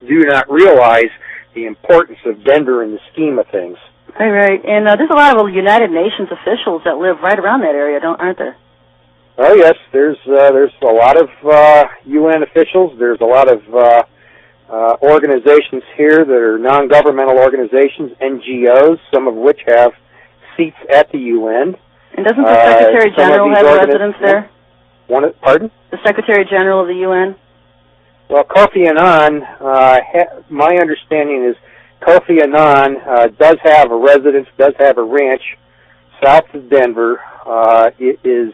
do not realize the importance of Denver in the scheme of things. Right. And there's a lot of United Nations officials that live right around that area, aren't there? Oh yes, there's a lot of UN officials. There's a lot of organizations here that are non-governmental organizations, NGOs, some of which have seats at the UN. And doesn't the Secretary General have residence there? Pardon? The Secretary General of the UN? Well, Kofi Annan, my understanding is Kofi Annan does have a residence, does have a ranch south of Denver. It is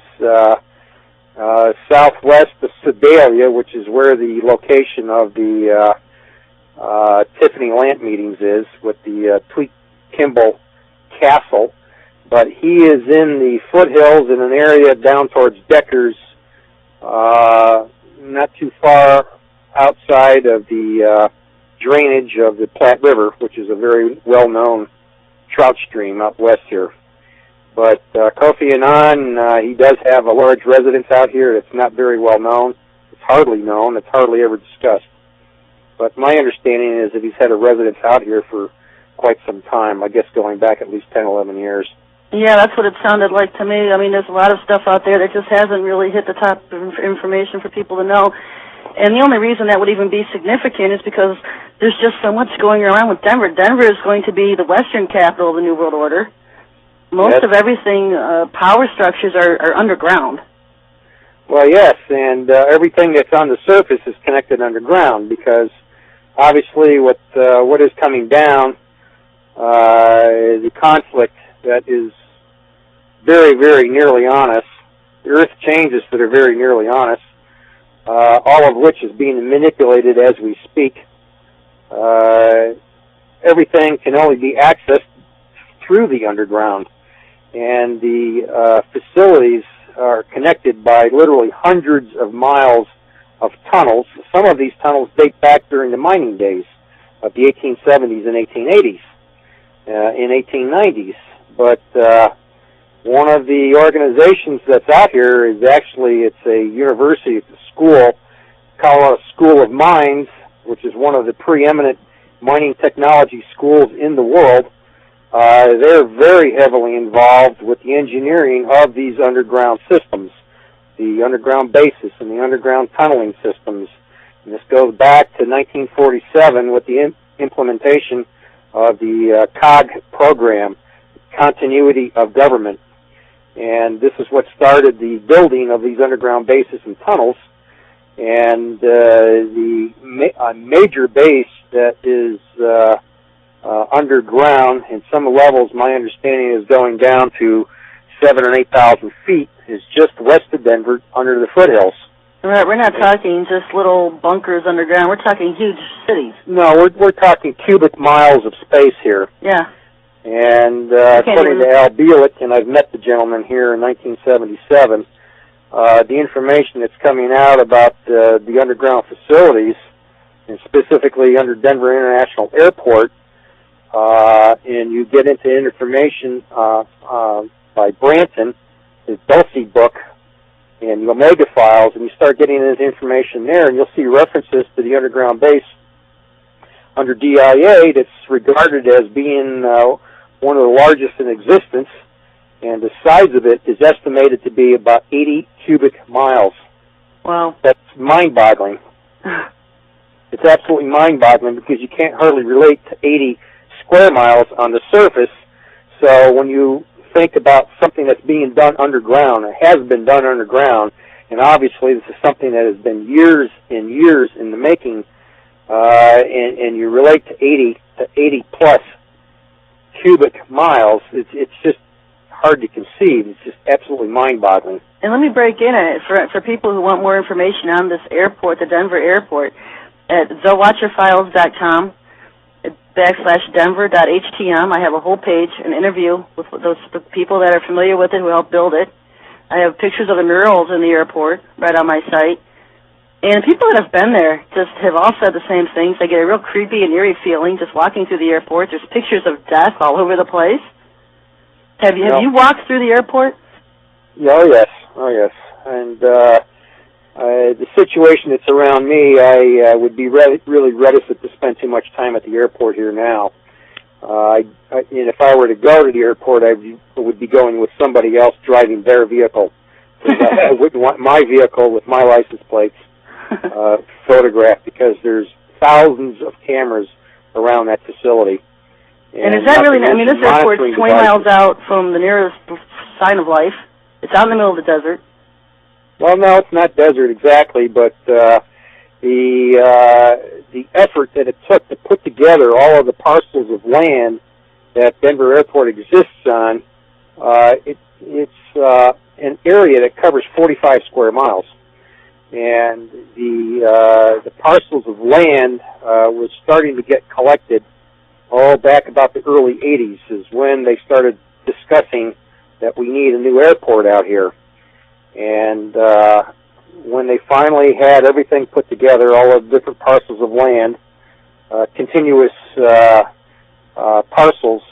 southwest of Sedalia, which is where the location of the Tiffany Lant meetings is, with the Tweet Kimball Castle. But he is in the foothills in an area down towards Deckers, not too far outside of the drainage of the Platte River, which is a very well-known trout stream out west here. But Kofi Annan, he does have a large residence out here. It's not very well known. It's hardly known. It's hardly ever discussed. But my understanding is that he's had a residence out here for quite some time, I guess going back at least 10, 11 years. Yeah, that's what it sounded like to me. I mean, there's a lot of stuff out there that just hasn't really hit the top of information for people to know. And the only reason that would even be significant is because there's just so much going around with Denver. Denver is going to be the western capital of the New World Order. Most of everything, power structures are underground. Well, yes, and everything that's on the surface is connected underground because obviously what is coming down, the conflict that is very, very nearly on us, the earth changes that are very nearly on us, all of which is being manipulated as we speak. Everything can only be accessed through the underground, and the facilities are connected by literally hundreds of miles of tunnels. Some of these tunnels date back during the mining days of the 1870s and 1880s, in 1890s. But one of the organizations that's out here is actually, it's a university, it's a school, Colorado School of Mines, which is one of the preeminent mining technology schools in the world. They're very heavily involved with the engineering of these underground systems, the underground bases and the underground tunneling systems. And this goes back to 1947 with the implementation of the COG program, Continuity of Government. And this is what started the building of these underground bases and tunnels. And the major base that is underground, in some levels, my understanding is going down to 7,000 and 8,000 feet, is just west of Denver, under the foothills. Right, we're not talking just little bunkers underground. We're talking huge cities. No, we're talking cubic miles of space here. Yeah. And according to Al Bielek, and I've met the gentleman here in 1977, the information that's coming out about the underground facilities, and specifically under Denver International Airport, and you get into information by Branton, his Dulce book, and the Omega Files, and you start getting into information there, and you'll see references to the underground base under DIA that's regarded as being one of the largest in existence, and the size of it is estimated to be about 80 cubic miles. Wow. That's mind-boggling. It's absolutely mind-boggling because you can't hardly relate to 80 square miles on the surface. So when you think about something that's being done underground, it has been done underground, and obviously this is something that has been years and years in the making, and you relate to 80 plus cubic miles, it's just hard to conceive. It's just absolutely mind-boggling. And let me break in on it for people who want more information on this airport, the Denver airport, at thewatcherfiles.com /Denver.htm. I have a whole page, an interview with the people that are familiar with it who helped build it. I have pictures of the murals in the airport right on my site. And people that have been there just have all said the same things. They get a real creepy and eerie feeling just walking through the airport. There's pictures of death all over the place. Have you walked through the airport? Oh yes. And the situation that's around me, I would be really reticent to spend too much time at the airport here now. And if I were to go to the airport, I would be going with somebody else driving their vehicle. I wouldn't want my vehicle with my license plates photographed, because there's thousands of cameras around that facility. And is that really, I mean, this airport's 20 miles out from the nearest sign of life. It's out in the middle of the desert. Well, no, it's not desert exactly, but the effort that it took to put together all of the parcels of land that Denver Airport exists on, it's an area that covers 45 square miles. And the parcels of land was starting to get collected back about the early 80s is when they started discussing that we need a new airport out here. And when they finally had everything put together, all of the different parcels of land, continuous parcels,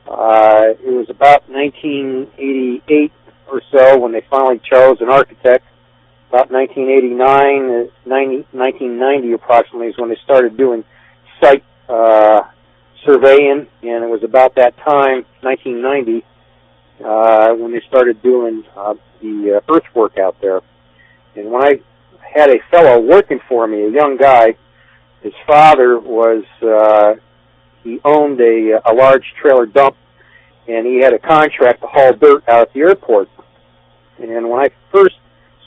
it was about 1988 or so when they finally chose an architect. About 1990 approximately is when they started doing site surveying, and it was about that time, 1990, when they started doing the earthwork out there. And when I had a fellow working for me, a young guy, his father was, he owned a large trailer dump, and he had a contract to haul dirt out at the airport. And when I first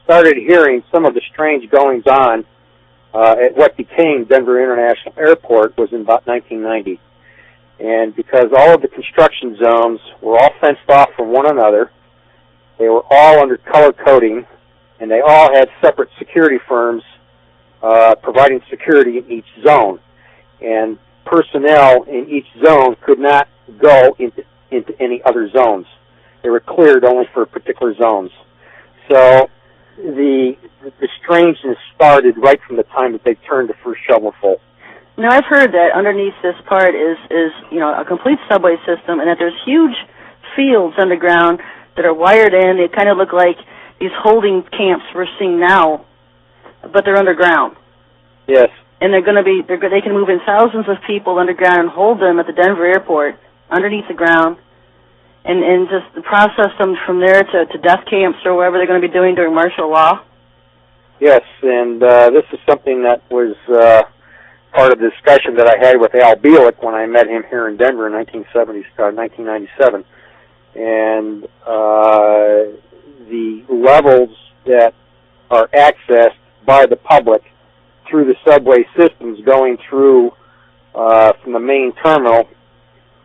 started hearing some of the strange goings-on at what became Denver International Airport was in about 1990. And because all of the construction zones were all fenced off from one another, they were all under color coding, and they all had separate security firms providing security in each zone. And personnel in each zone could not go into any other zones. They were cleared only for particular zones. So the strangeness started right from the time that they turned the first shovelful. Now, I've heard that underneath this part is a complete subway system, and that there's huge fields underground that are wired in. They kind of look like these holding camps we're seeing now, but they're underground. Yes. And they can move in thousands of people underground and hold them at the Denver airport underneath the ground, and just process them from there to death camps or wherever they're going to be doing during martial law. Yes, and this is something that was part of the discussion that I had with Al Bielek when I met him here in Denver in 1997. And the levels that are accessed by the public through the subway systems going through from the main terminal.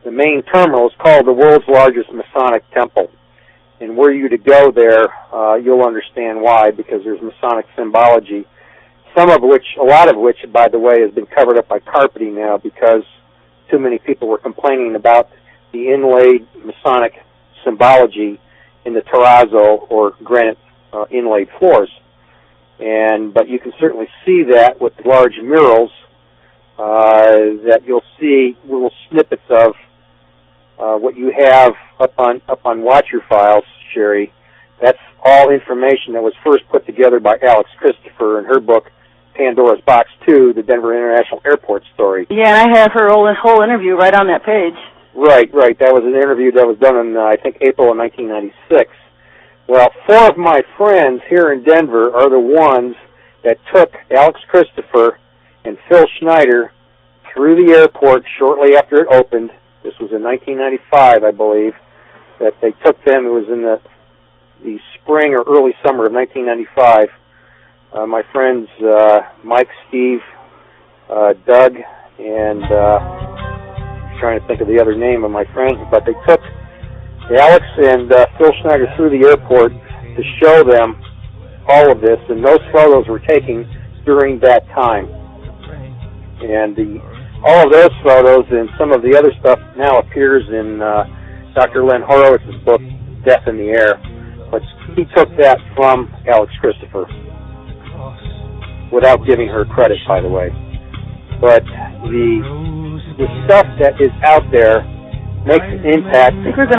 The main terminal is called the world's largest Masonic temple. And were you to go there, you'll understand why, because there's Masonic symbology, a lot of which, by the way, has been covered up by carpeting now because too many people were complaining about the inlaid Masonic symbology in the terrazzo or granite inlaid floors. But you can certainly see that with the large murals that you'll see little snippets of what you have up on Watch Your Files, Sherry. That's all information that was first put together by Alex Christopher in her book, Pandora's Box 2, the Denver International Airport Story. Yeah, and I have her whole interview right on that page. Right. That was an interview that was done in, I think, April of 1996. Well, 4 of my friends here in Denver are the ones that took Alex Christopher and Phil Schneider through the airport shortly after it opened. This was in 1995, I believe, that they took them. It was in the spring or early summer of 1995. My friends Mike, Steve, Doug, and I'm trying to think of the other name of my friends, but they took Alex and Phil Schneider through the airport to show them all of this, and those photos were taken during that time. And all of those photos and some of the other stuff now appears in Dr. Len Horowitz's book, Death in the Air. But he took that from Alex Christopher, without giving her credit, by the way. But the stuff that is out there makes an impact.